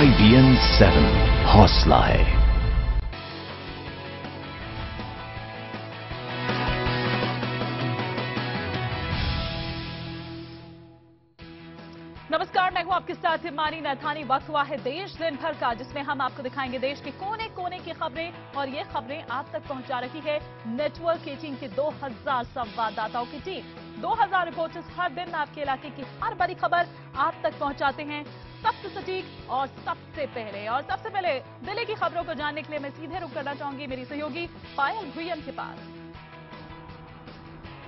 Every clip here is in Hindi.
IBN 7 हौसला है। नमस्कार, मैं हूं आपके साथ हिमानी नथानी। वक्त हुआ है देश दिन भर का, जिसमें हम आपको दिखाएंगे देश के कोने कोने की खबरें, और ये खबरें आप तक पहुंचा रही है नेटवर्क 18 की 2000 संवाददाताओं की टीम। 2000 रिपोर्टर्स हर दिन आपके इलाके की हर बड़ी खबर आप तक पहुंचाते हैं, सबसे सटीक और सबसे पहले दिल्ली की खबरों को जानने के लिए मैं सीधे रुक करना चाहूंगी मेरी सहयोगी पायल भुयन के पास।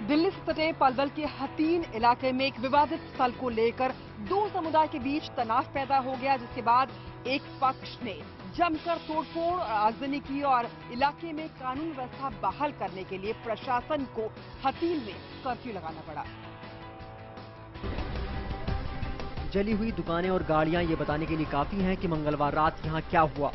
दिल्ली से सटे पलवल के हतीन इलाके में एक विवादित स्थल को लेकर दो समुदाय के बीच तनाव पैदा हो गया, जिसके बाद एक पक्ष ने जमकर तोड़फोड़ और आगजनी की और इलाके में कानून व्यवस्था बहाल करने के लिए प्रशासन को हतीन में कर्फ्यू लगाना पड़ा। जली हुई दुकानें और गाड़ियां ये बताने के लिए काफी हैं कि मंगलवार रात यहां क्या हुआ।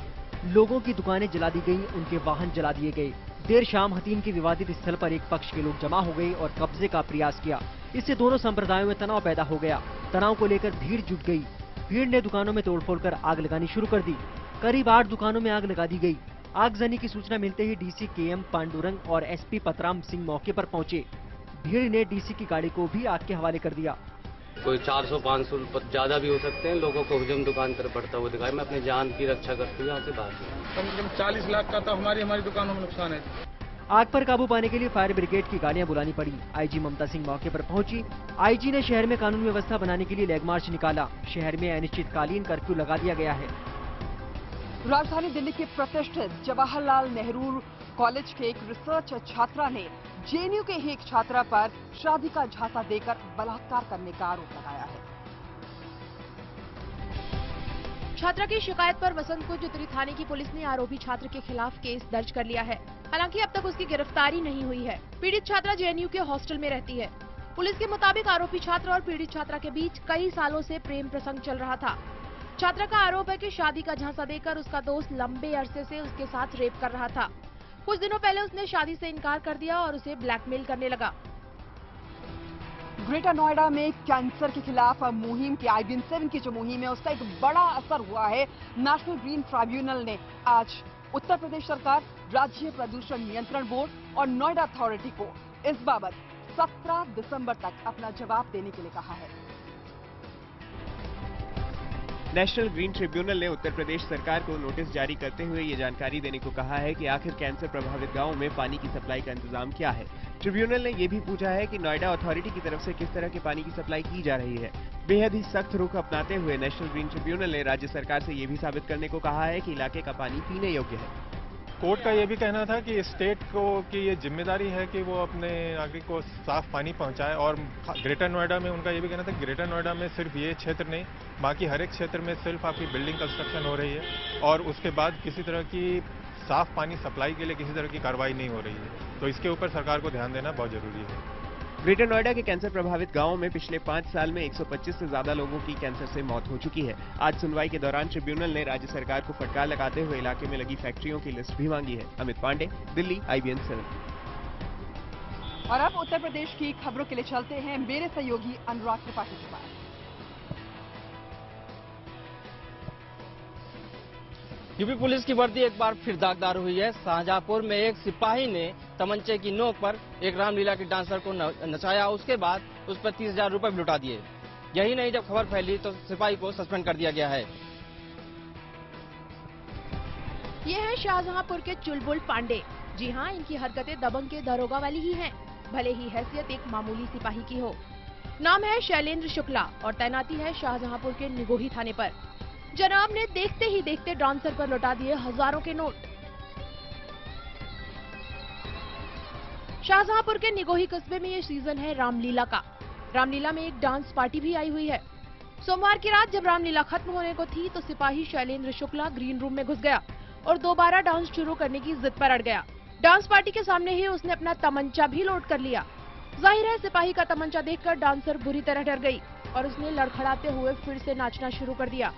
लोगों की दुकानें जला दी गई, उनके वाहन जला दिए गए। देर शाम हतीन के विवादित स्थल पर एक पक्ष के लोग जमा हो गए और कब्जे का प्रयास किया। इससे दोनों संप्रदायों में तनाव पैदा हो गया। तनाव को लेकर भीड़ जुट गई। भीड़ ने दुकानों में तोड़फोड़ कर आग लगानी शुरू कर दी। करीब 8 दुकानों में आग लगा दी गई। आगजनी की सूचना मिलते ही डीसी KM पांडुरंग और SP पतराम सिंह मौके पर पहुंचे। भीड़ ने डीसी की गाड़ी को भी आग के हवाले कर दिया। कोई 400-500 ज्यादा भी हो सकते हैं। लोगों को हुजूम दुकान तरफ बढ़ता हुआ दिखाई। मैं अपनी जान की रक्षा करते हुए यहाँ से बाहर निकला। कम से कम 40 लाख का तो हमारी दुकानों में नुकसान है। आग पर काबू पाने के लिए फायर ब्रिगेड की गाड़ियां बुलानी पड़ी। IG ममता सिंह मौके पर पहुंची। IG ने शहर में कानून व्यवस्था बनाने के लिए लैग मार्च निकाला। शहर में अनिश्चितकालीन कर्फ्यू लगा दिया गया है। राजधानी दिल्ली के प्रतिष्ठित जवाहरलाल नेहरू कॉलेज के एक रिसर्च छात्रा ने JNU के ही एक छात्रा पर शादी का झांसा देकर बलात्कार करने का आरोप लगाया है। छात्रा की शिकायत पर वसंतकुंज उत्तरी थाने की पुलिस ने आरोपी छात्र के खिलाफ केस दर्ज कर लिया है। हालांकि अब तक उसकी गिरफ्तारी नहीं हुई है। पीड़ित छात्रा JNU के हॉस्टल में रहती है। पुलिस के मुताबिक आरोपी छात्र और पीड़ित छात्रा के बीच कई सालों से प्रेम प्रसंग चल रहा था। छात्रा का आरोप है कि शादी का झांसा देकर उसका दोस्त लंबे अरसे से उसके साथ रेप कर रहा था। कुछ दिनों पहले उसने शादी से इनकार कर दिया और उसे ब्लैकमेल करने लगा। ग्रेटर नोएडा में कैंसर के खिलाफ मुहिम की IBN 7 की जो मुहिम है उसका एक बड़ा असर हुआ है। नेशनल ग्रीन ट्राइब्यूनल ने आज उत्तर प्रदेश सरकार, राज्य प्रदूषण नियंत्रण बोर्ड और नोएडा अथॉरिटी को इस बाबत 17 दिसंबर तक अपना जवाब देने के लिए कहा है। नेशनल ग्रीन ट्रिब्यूनल ने उत्तर प्रदेश सरकार को नोटिस जारी करते हुए ये जानकारी देने को कहा है कि आखिर कैंसर प्रभावित गांवों में पानी की सप्लाई का इंतजाम क्या है। ट्रिब्यूनल ने ये भी पूछा है कि नोएडा अथॉरिटी की तरफ से किस तरह के पानी की सप्लाई की जा रही है। बेहद ही सख्त रुख अपनाते हुए नेशनल ग्रीन ट्रिब्यूनल ने राज्य सरकार से ये भी साबित करने को कहा है कि इलाके का पानी पीने योग्य है। कोर्ट का ये भी कहना था कि स्टेट को की ये जिम्मेदारी है कि वो अपने नागरिक को साफ पानी पहुंचाए, और ग्रेटर नोएडा में उनका ये भी कहना था कि ग्रेटर नोएडा में सिर्फ ये क्षेत्र नहीं, बाकी हर एक क्षेत्र में सिर्फ आपकी बिल्डिंग कंस्ट्रक्शन हो रही है और उसके बाद किसी तरह की साफ पानी सप्लाई के लिए किसी तरह की कार्रवाई नहीं हो रही है। तो इसके ऊपर सरकार को ध्यान देना बहुत जरूरी है। ग्रेटर नोएडा के कैंसर प्रभावित गांवों में पिछले 5 साल में 125 से ज्यादा लोगों की कैंसर से मौत हो चुकी है। आज सुनवाई के दौरान ट्रिब्यूनल ने राज्य सरकार को फटकार लगाते हुए इलाके में लगी फैक्ट्रियों की लिस्ट भी मांगी है। अमित पांडे, दिल्ली, IBN 7। और अब उत्तर प्रदेश की खबरों के लिए चलते हैं मेरे सहयोगी अनुराग त्रिपाठी के पास। यूपी पुलिस की वर्दी एक बार फिर दागदार हुई है। शाहजहांपुर में एक सिपाही ने तमंचे की नोक पर एक रामलीला के डांसर को नचाया, उसके बाद उस पर 30,000 रुपए भी लुटा दिए। यही नहीं, जब खबर फैली तो सिपाही को सस्पेंड कर दिया गया है। ये है शाहजहांपुर के चुलबुल पांडे। जी हाँ, इनकी हरकतें दबंग के दरोगा वाली ही हैं, भले ही हैसियत एक मामूली सिपाही की हो। नाम है शैलेंद्र शुक्ला और तैनाती है शाहजहांपुर के निगोही थाने पर। जनाब ने देखते ही देखते डांसर पर लौटा दिए हजारों के नोट। शाहजहांपुर के निगोही कस्बे में ये सीजन है रामलीला का। रामलीला में एक डांस पार्टी भी आई हुई है। सोमवार की रात जब रामलीला खत्म होने को थी तो सिपाही शैलेंद्र शुक्ला ग्रीन रूम में घुस गया और दोबारा डांस शुरू करने की जिद पर अड़ गया। डांस पार्टी के सामने ही उसने अपना तमंचा भी लोड कर लिया। जाहिर है सिपाही का तमंचा देखकर डांसर बुरी तरह डर गई और उसने लड़खड़ाते हुए फिर से नाचना शुरू कर दिया।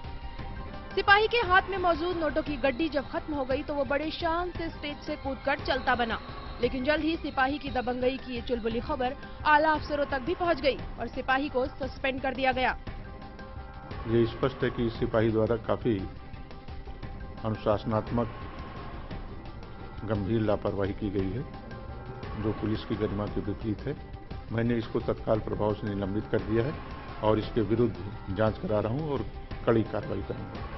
सिपाही के हाथ में मौजूद नोटों की गड्डी जब खत्म हो गई तो वो बड़े शान से स्टेज से कूदकर चलता बना। लेकिन जल्द ही सिपाही की दबंगई की ये चुलबुली खबर आला अफसरों तक भी पहुंच गई और सिपाही को सस्पेंड कर दिया गया। ये स्पष्ट है कि सिपाही द्वारा काफी अनुशासनात्मक गंभीर लापरवाही की गई है, जो पुलिस की गरिमा के विपरीत है। मैंने इसको तत्काल प्रभाव से निलंबित कर दिया है और इसके विरुद्ध जांच करा रहा हूं और कड़ी कार्रवाई करूंगा।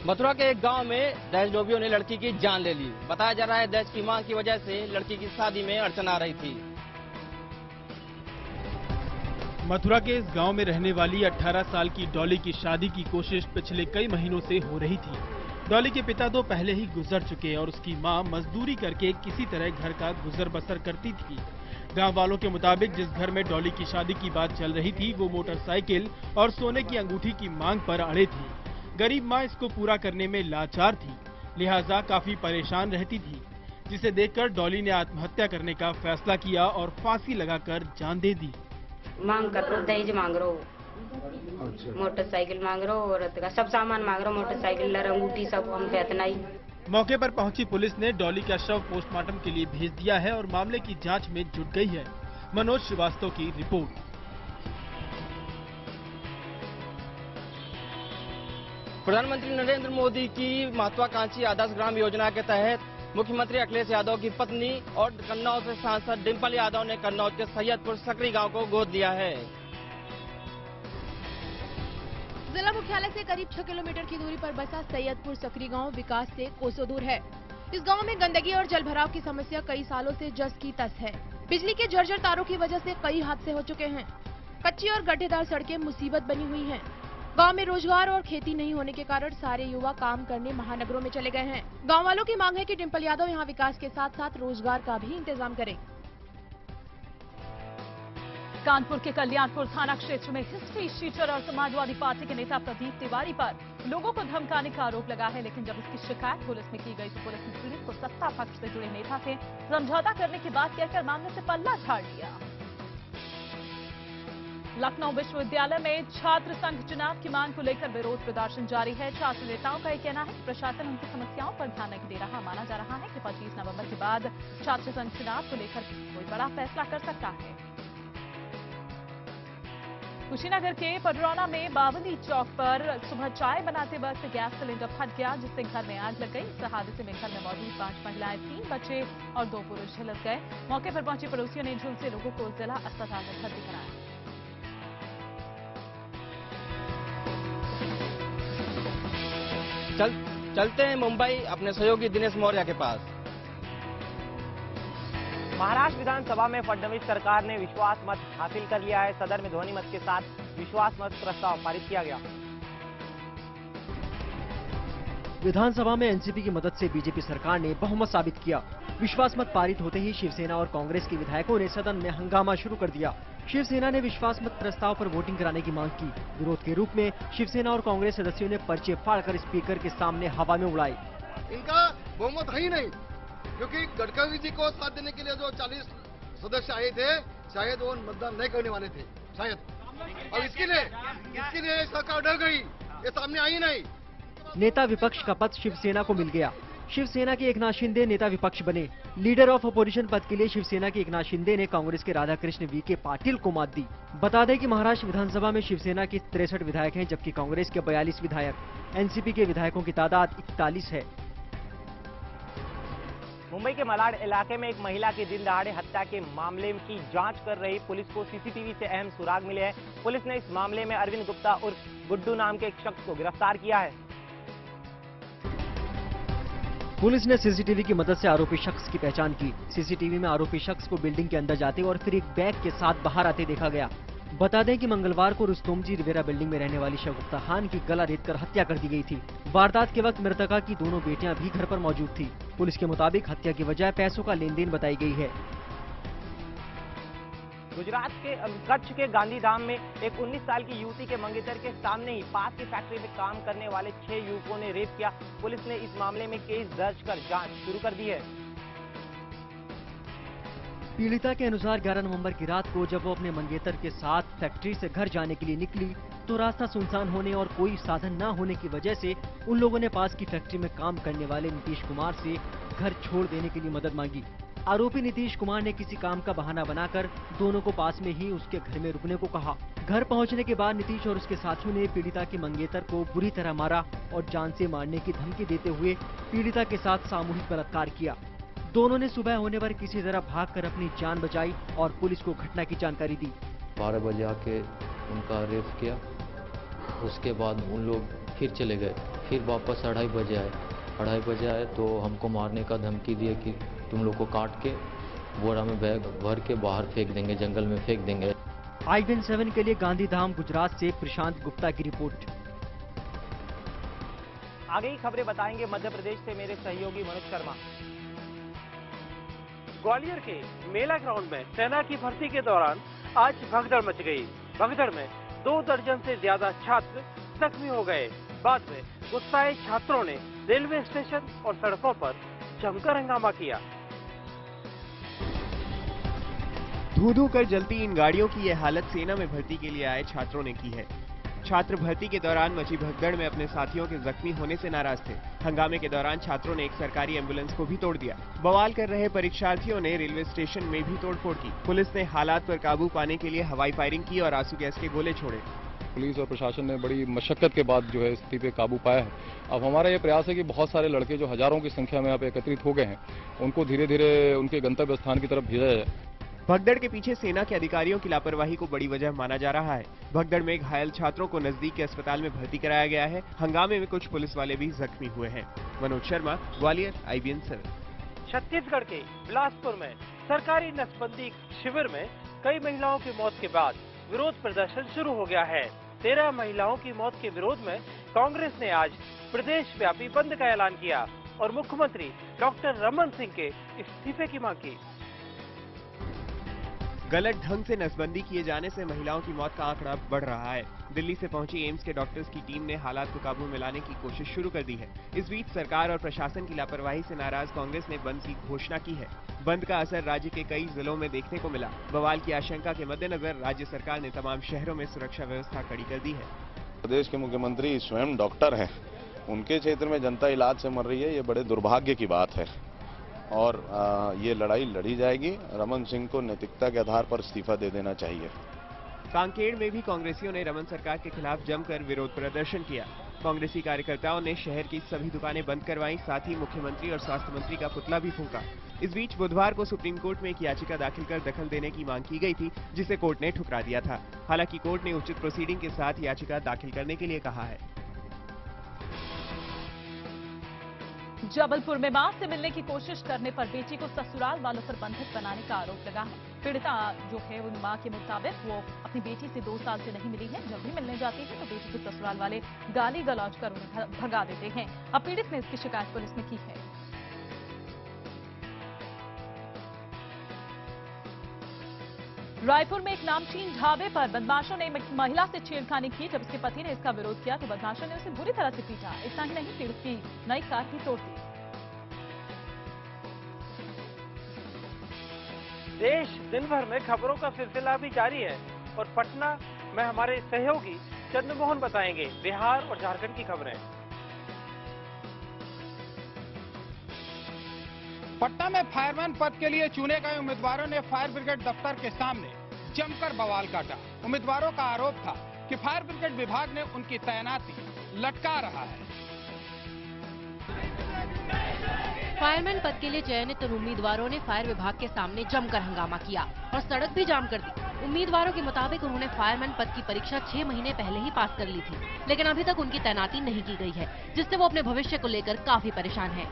मथुरा के एक गांव में दहेज लोभियों ने लड़की की जान ले ली। बताया जा रहा है दहेज की मांग की वजह से लड़की की शादी में अड़चन आ रही थी। मथुरा के इस गांव में रहने वाली 18 साल की डॉली की शादी की कोशिश पिछले कई महीनों से हो रही थी। डॉली के पिता तो पहले ही गुजर चुके और उसकी मां मजदूरी करके किसी तरह घर का गुजर बसर करती थी। गांव वालों के मुताबिक जिस घर में डॉली की शादी की बात चल रही थी वो मोटरसाइकिल और सोने की अंगूठी की मांग पर अड़े थी। गरीब मां इसको पूरा करने में लाचार थी, लिहाजा काफी परेशान रहती थी, जिसे देखकर डॉली ने आत्महत्या करने का फैसला किया और फांसी लगाकर जान दे दी। मांग कर रो, दहेज मांग रो, मोटरसाइकिल मांग रो, औरत का सब सामान मांग रो, मोटरसाइकिल अंगूठी सब हम इतना ही। मौके पर पहुंची पुलिस ने डॉली का शव पोस्टमार्टम के लिए भेज दिया है और मामले की जांच में जुट गई है। मनोज श्रीवास्तव की रिपोर्ट। प्रधानमंत्री नरेंद्र मोदी की महत्वाकांक्षी आदर्श ग्राम योजना के तहत मुख्यमंत्री अखिलेश यादव की पत्नी और कन्नौज से सांसद डिंपल यादव ने कन्नौज के सैयदपुर सकरी गांव को गोद लिया है। जिला मुख्यालय से करीब 6 किलोमीटर की दूरी पर बसा सैयदपुर सकरी गांव विकास से कोसों दूर है। इस गांव में गंदगी और जलभराव की समस्या कई सालों से जस की तस है। बिजली के जर्जर तारों की वजह से कई हादसे हो चुके हैं। कच्ची और गड्ढेदार सड़कें मुसीबत बनी हुई हैं। गांव में रोजगार और खेती नहीं होने के कारण सारे युवा काम करने महानगरों में चले गए हैं। गांव वालों की मांग है कि डिंपल यादव यहां विकास के साथ साथ रोजगार का भी इंतजाम करें। कानपुर के कल्याणपुर थाना क्षेत्र में हिस्ट्री शीटर और समाजवादी पार्टी के नेता प्रदीप तिवारी पर लोगों को धमकाने का आरोप लगा है, लेकिन जब इसकी शिकायत पुलिस में की गई तो पुलिस ने पीड़ित को सत्ता पक्ष से जुड़े नेता से समझौता करने की बात कहकर मामले से पल्ला झाड़ लिया। लखनऊ विश्वविद्यालय में छात्र संघ चुनाव की मांग को लेकर विरोध प्रदर्शन जारी है। छात्र नेताओं का यह कहना है प्रशासन उनकी समस्याओं पर ध्यान नहीं दे रहा। माना जा रहा है कि 25 नवंबर के बाद छात्र संघ चुनाव को लेकर कोई बड़ा फैसला कर सकता है। कुशीनगर के पडरौना में बावली चौक पर सुबह चाय बनाते वक्त गैस सिलेंडर फट गया, जिससे घर में आग लग गई। इस हादसे में घर में मौजूद 5 महिलाएं, 3 बच्चे और 2 पुरुष झुलस गए। मौके पर पहुंचे पड़ोसियों ने झुलसे लोगों को जिला अस्पताल में भर्ती कराया। चलते हैं मुंबई अपने सहयोगी दिनेश मौर्य के पास। महाराष्ट्र विधानसभा में फडणवीस सरकार ने विश्वास मत हासिल कर लिया है। सदन में ध्वनि मत के साथ विश्वास मत प्रस्ताव पारित किया गया। विधानसभा में एनसीपी की मदद से बीजेपी सरकार ने बहुमत साबित किया। विश्वास मत पारित होते ही शिवसेना और कांग्रेस के विधायकों ने सदन में हंगामा शुरू कर दिया। शिवसेना ने विश्वास मत प्रस्ताव पर वोटिंग कराने की मांग की। विरोध के रूप में शिवसेना और कांग्रेस सदस्यों ने पर्चे फाड़कर स्पीकर के सामने हवा में उड़ाए। इनका बहुमत है ही नहीं, क्योंकि गडकरी जी को साथ देने के लिए जो 40 सदस्य आए थे, शायद वो मतदान नहीं करने वाले थे, शायद। और इसके लिए सरकार डर गई, ये सामने आई नहीं। नेता विपक्ष का पद शिवसेना को मिल गया। शिवसेना के एकनाथ शिंदे नेता विपक्ष बने। लीडर ऑफ अपोजिशन पद के लिए शिवसेना के एकनाथ शिंदे ने कांग्रेस के राधाकृष्ण वीके पाटिल को मात दी। बता दें कि महाराष्ट्र विधानसभा में शिवसेना के 63 विधायक हैं, जबकि कांग्रेस के 42 विधायक। एनसीपी के विधायकों की तादाद 41 है। मुंबई के मलाड इलाके में एक महिला की दिन दहाड़े हत्या के मामले की जांच कर रही पुलिस को सीसीटीवी से अहम सुराग मिले हैं। पुलिस ने इस मामले में अरविंद गुप्ता उर्फ गुड्डू नाम के एक शख्स को गिरफ्तार किया है। पुलिस ने सीसीटीवी की मदद से आरोपी शख्स की पहचान की। सीसीटीवी में आरोपी शख्स को बिल्डिंग के अंदर जाते और फिर एक बैग के साथ बाहर आते देखा गया। बता दें कि मंगलवार को रुस्तोमजी रिवेरा बिल्डिंग में रहने वाली शगुफ्ता खान की गला रेतकर हत्या कर दी गई थी। वारदात के वक्त मृतका की दोनों बेटियां भी घर पर मौजूद थी। पुलिस के मुताबिक हत्या की वजह पैसों का लेन देन बताई गई है। गुजरात के कच्छ के गांधीधाम में एक 19 साल की युवती के मंगेतर के सामने ही पास की फैक्ट्री में काम करने वाले 6 युवकों ने रेप किया। पुलिस ने इस मामले में केस दर्ज कर जांच शुरू कर दी है। पीड़िता के अनुसार 11 नवंबर की रात को जब वो अपने मंगेतर के साथ फैक्ट्री से घर जाने के लिए निकली तो रास्ता सुनसान होने और कोई साधन न होने की वजह से उन लोगों ने पास की फैक्ट्री में काम करने वाले नीतीश कुमार से घर छोड़ देने के लिए मदद मांगी। आरोपी नीतीश कुमार ने किसी काम का बहाना बनाकर दोनों को पास में ही उसके घर में रुकने को कहा। घर पहुंचने के बाद नीतीश और उसके साथियों ने पीड़िता के मंगेतर को बुरी तरह मारा और जान से मारने की धमकी देते हुए पीड़िता के साथ सामूहिक बलात्कार किया। दोनों ने सुबह होने पर किसी तरह भागकर अपनी जान बचाई और पुलिस को घटना की जानकारी दी। 12 बजे आके उनका रेप किया, उसके बाद उन लोग फिर चले गए, फिर वापस 2:30 बजे आए तो हमको मारने का धमकी दिए कि तुम लोग को काट के बोरा में बैग भर के बाहर फेंक देंगे, जंगल में फेंक देंगे। IBN 7 के लिए गांधीधाम गुजरात से प्रशांत गुप्ता की रिपोर्ट। आगे ही खबरें बताएंगे मध्य प्रदेश से मेरे सहयोगी मनोज शर्मा। ग्वालियर के मेला ग्राउंड में सेना की भर्ती के दौरान आज भगदड़ मच गई। भगदड़ में 2 दर्जन से ज्यादा छात्र जख्मी हो गए। बाद में गुस्साए छात्रों ने रेलवे स्टेशन और सड़कों पर जमकर हंगामा किया। धू-धू कर जलती इन गाड़ियों की यह हालत सेना में भर्ती के लिए आए छात्रों ने की है। छात्र भर्ती के दौरान मची भगदड़ में अपने साथियों के जख्मी होने से नाराज थे। हंगामे के दौरान छात्रों ने एक सरकारी एम्बुलेंस को भी तोड़ दिया। बवाल कर रहे परीक्षार्थियों ने रेलवे स्टेशन में भी तोड़फोड़ की। पुलिस ने हालात पर काबू पाने के लिए हवाई फायरिंग की और आंसू गैस के गोले छोड़े। पुलिस और प्रशासन ने बड़ी मशक्कत के बाद जो है स्थिति पे काबू पाया है। अब हमारा ये प्रयास है कि बहुत सारे लड़के जो हजारों की संख्या में यहाँ पे एकत्रित हो गए हैं, उनको धीरे धीरे उनके गंतव्य स्थान की तरफ भेजा जाए। भगदड़ के पीछे सेना के अधिकारियों की लापरवाही को बड़ी वजह माना जा रहा है। भगदड़ में घायल छात्रों को नजदीक के अस्पताल में भर्ती कराया गया है। हंगामे में कुछ पुलिस वाले भी जख्मी हुए हैं। मनोज शर्मा, ग्वालियर, IBN 7। छत्तीसगढ़ के बिलासपुर में सरकारी नसबंदी शिविर में कई महिलाओं की मौत के बाद विरोध प्रदर्शन शुरू हो गया है। 13 महिलाओं की मौत के विरोध में कांग्रेस ने आज प्रदेश व्यापी बंद का ऐलान किया और मुख्यमंत्री डॉक्टर रमन सिंह के इस्तीफे की मांग की। गलत ढंग से नसबंदी किए जाने से महिलाओं की मौत का आंकड़ा बढ़ रहा है। दिल्ली से पहुंची एम्स के डॉक्टर्स की टीम ने हालात को काबू में लाने की कोशिश शुरू कर दी है। इस बीच सरकार और प्रशासन की लापरवाही से नाराज कांग्रेस ने बंद की घोषणा की है। बंद का असर राज्य के कई जिलों में देखने को मिला। बवाल की आशंका के मद्देनजर राज्य सरकार ने तमाम शहरों में सुरक्षा व्यवस्था कड़ी कर दी है। प्रदेश के मुख्यमंत्री स्वयं डॉक्टर हैं, उनके क्षेत्र में जनता इलाज से मर रही है, ये बड़े दुर्भाग्य की बात है और ये लड़ाई लड़ी जाएगी। रमन सिंह को नैतिकता के आधार पर इस्तीफा दे देना चाहिए। कांकेर में भी कांग्रेसियों ने रमन सरकार के खिलाफ जमकर विरोध प्रदर्शन किया। कांग्रेसी कार्यकर्ताओं ने शहर की सभी दुकानें बंद करवाई, साथ ही मुख्यमंत्री और स्वास्थ्य मंत्री का पुतला भी फूंका। इस बीच बुधवार को सुप्रीम कोर्ट में एक याचिका दाखिल कर दखल देने की मांग की गई थी, जिसे कोर्ट ने ठुकरा दिया था। हालांकि कोर्ट ने उचित प्रोसीडिंग के साथ याचिका दाखिल करने के लिए कहा है। जबलपुर में मां से मिलने की कोशिश करने पर बेटी को ससुराल वालों पर बंधक बनाने का आरोप लगा है। पीड़िता जो है उन मां के मुताबिक वो अपनी बेटी से 2 साल से नहीं मिली है। जब भी मिलने जाती है तो बेटी को ससुराल वाले गाली गलौज कर उन्हें भगा देते हैं। अब पीड़ित ने इसकी शिकायत पुलिस में की है। रायपुर में एक नामचीन ढाबे पर बदमाशों ने महिला से छेड़खानी की। जब उसके पति ने इसका विरोध किया तो बदमाशों ने उसे बुरी तरह से पीटा। इतना ही नहीं, पीड़ित की नई कार भी तोड़ दी। देश दिन भर में खबरों का सिलसिला भी जारी है और पटना में हमारे सहयोगी चंद्रमोहन बताएंगे बिहार और झारखंड की खबरें। पटना में फायरमैन पद के लिए चुने गए उम्मीदवारों ने फायर ब्रिगेड दफ्तर के सामने जमकर बवाल काटा। उम्मीदवारों का आरोप था कि फायर ब्रिगेड विभाग ने उनकी तैनाती लटका रहा है। फायरमैन पद के लिए चयनित उम्मीदवारों ने फायर विभाग के सामने जमकर हंगामा किया और सड़क भी जाम कर दी। उम्मीदवारों के मुताबिक उन्होंने फायरमैन पद की परीक्षा 6 महीने पहले ही पास कर ली थी, लेकिन अभी तक उनकी तैनाती नहीं की गई है, जिससे वो अपने भविष्य को लेकर काफी परेशान है।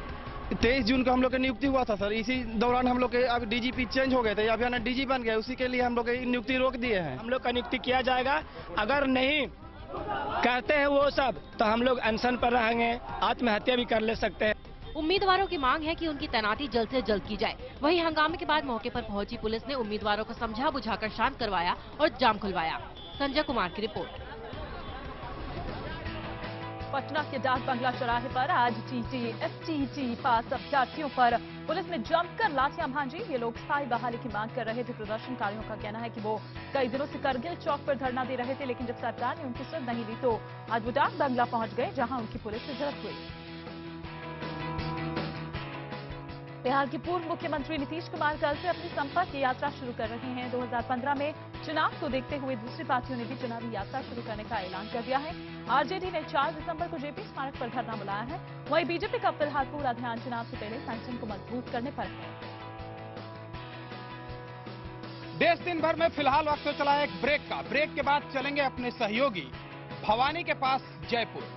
23 जून को हम लोग की नियुक्ति हुआ था सर। इसी दौरान हम लोग के अब DGP चेंज हो गए थे, अभी ना DG बन गए, उसी के लिए हम लोग की नियुक्ति रोक दिए हैं। हम लोग का नियुक्ति किया जाएगा। अगर नहीं कहते हैं वो सब तो हम लोग अनशन पर रहेंगे, आत्महत्या भी कर ले सकते हैं। उम्मीदवारों की मांग है कि उनकी तैनाती जल्द से जल्द की जाए। वहीं हंगामे के बाद मौके पर पहुंची पुलिस ने उम्मीदवारों को समझा बुझाकर शांत करवाया और जाम खुलवाया। संजय कुमार की रिपोर्ट। पटना के डाक बंगला चौराहे पर आज TT STT पास अभ्यर्थियों पर पुलिस ने जमकर लाठियां भांजी। ये लोग स्थायी बहाली की मांग कर रहे थे। प्रदर्शनकारियों का कहना है कि वो कई दिनों से करगिल चौक पर धरना दे रहे थे, लेकिन जब सरकार ने उनकी सुध नहीं ली तो आज वो डाक बंगला पहुंच गए, जहां उनकी पुलिस से झड़प हुई। बिहार के पूर्व मुख्यमंत्री नीतीश कुमार कल से अपनी संपर्क की यात्रा शुरू कर रहे हैं। 2015 में चुनाव को देखते हुए दूसरी पार्टियों ने भी चुनावी यात्रा शुरू करने का ऐलान कर दिया है। आरजेडी ने 4 दिसंबर को जेपी स्मारक पर धरना बुलाया है। वहीं बीजेपी का फिलहाल पूरा ध्यान चुनाव से पहले संगठन को मजबूत करने पर है। देश दिन भर में फिलहाल वक्त तो चला एक ब्रेक का। ब्रेक के बाद चलेंगे अपने सहयोगी भवानी के पास जयपुर।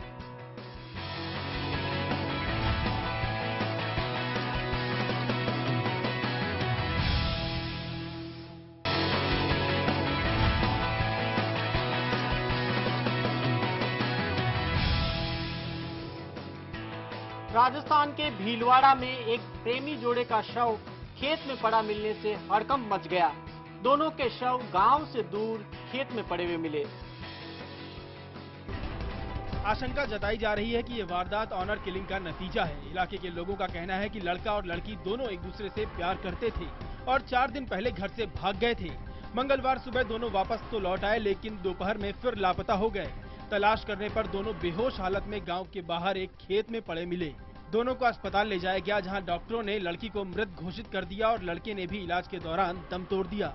राजस्थान के भीलवाड़ा में एक प्रेमी जोड़े का शव खेत में पड़ा मिलने से हड़कंप मच गया। दोनों के शव गांव से दूर खेत में पड़े हुए मिले। आशंका जताई जा रही है कि ये वारदात ऑनर किलिंग का नतीजा है। इलाके के लोगों का कहना है कि लड़का और लड़की दोनों एक दूसरे से प्यार करते थे और 4 दिन पहले घर से भाग गए थे। मंगलवार सुबह दोनों वापस तो लौट आए, लेकिन दोपहर में फिर लापता हो गए। तलाश करने पर दोनों बेहोश हालत में गांव के बाहर एक खेत में पड़े मिले। दोनों को अस्पताल ले जाया गया, जहां डॉक्टरों ने लड़की को मृत घोषित कर दिया और लड़के ने भी इलाज के दौरान दम तोड़ दिया।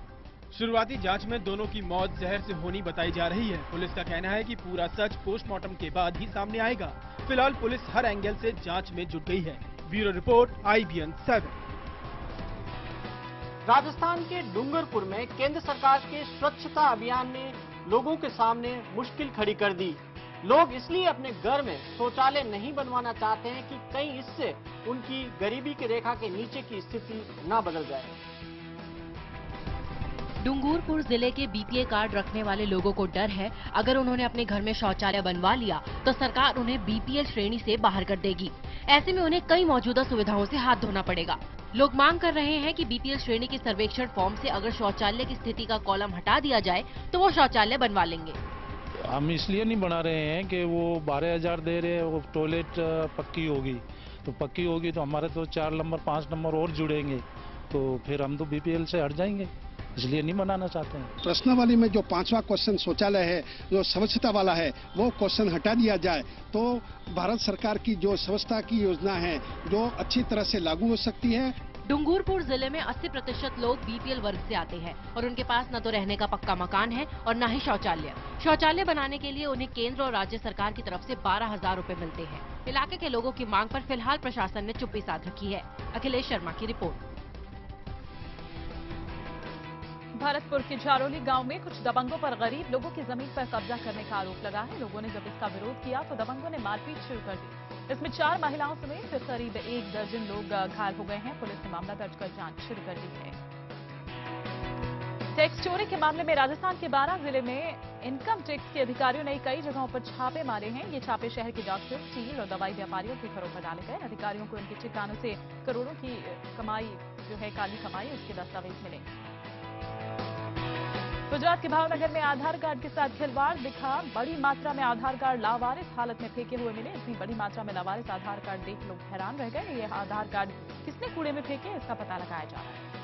शुरुआती जांच में दोनों की मौत जहर से होनी बताई जा रही है। पुलिस का कहना है कि पूरा सच पोस्टमार्टम के बाद ही सामने आएगा। फिलहाल पुलिस हर एंगल से जांच में जुट गई है। Bureau report IBN 7। राजस्थान के डूंगरपुर में केंद्र सरकार के स्वच्छता अभियान ने लोगों के सामने मुश्किल खड़ी कर दी। लोग इसलिए अपने घर में शौचालय नहीं बनवाना चाहते हैं कि कहीं इससे उनकी गरीबी की रेखा के नीचे की स्थिति न बदल जाए। डूंगरपुर जिले के BPL कार्ड रखने वाले लोगों को डर है, अगर उन्होंने अपने घर में शौचालय बनवा लिया तो सरकार उन्हें BPL श्रेणी से बाहर कर देगी। ऐसे में उन्हें कई मौजूदा सुविधाओं से हाथ धोना पड़ेगा। लोग मांग कर रहे हैं कि BPL श्रेणी के सर्वेक्षण फॉर्म से अगर शौचालय की स्थिति का कॉलम हटा दिया जाए तो वो शौचालय बनवा लेंगे। हम इसलिए नहीं बना रहे हैं कि वो 12,000 दे रहे हैं, वो टॉयलेट पक्की होगी तो हमारे तो 4 नंबर 5 नंबर और जुड़ेंगे, तो फिर हम तो BPL से हट जाएंगे, इसलिए नहीं बनाना चाहते हैं। प्रश्नावली में जो 5वां क्वेश्चन शौचालय है, जो स्वच्छता वाला है, वो क्वेश्चन हटा दिया जाए तो भारत सरकार की जो स्वच्छता की योजना है जो अच्छी तरह से लागू हो सकती है। डूंगरपुर जिले में 80% लोग BPL वर्ग से आते हैं और उनके पास न तो रहने का पक्का मकान है और न ही शौचालय। शौचालय बनाने के लिए उन्हें केंद्र और राज्य सरकार की तरफ से 12,000 रुपए मिलते हैं। इलाके के लोगों की मांग पर फिलहाल प्रशासन ने चुप्पी साध रखी है। अखिलेश शर्मा की रिपोर्ट। भरतपुर के झारोली गांव में कुछ दबंगों पर गरीब लोगों की जमीन पर कब्जा करने का आरोप लगा है। लोगों ने जब इसका विरोध किया तो दबंगों ने मारपीट शुरू कर दी। इसमें 4 महिलाओं समेत करीब 1 दर्जन लोग घायल हो गए हैं। पुलिस ने मामला दर्ज कर जांच शुरू कर दी है। टैक्स चोरी के मामले में राजस्थान के 12 जिले में इनकम टैक्स के अधिकारियों ने कई जगहों पर छापे मारे हैं। ये छापे शहर के डॉक्टर, स्टील और दवाई व्यापारियों के घरों पर डाले गए। अधिकारियों को इनके ठिकानों से करोड़ों की कमाई जो है काली कमाई, उसके दस्तावेज मिले। गुजरात के भावनगर में आधार कार्ड के साथ खिलवाड़ दिखा। बड़ी मात्रा में आधार कार्ड लावारिस हालत में फेंके हुए मिले। इतनी बड़ी मात्रा में लावारिस आधार कार्ड देख लोग हैरान रह गए। ये आधार कार्ड किसने कूड़े में फेंके, इसका पता लगाया जा रहा है।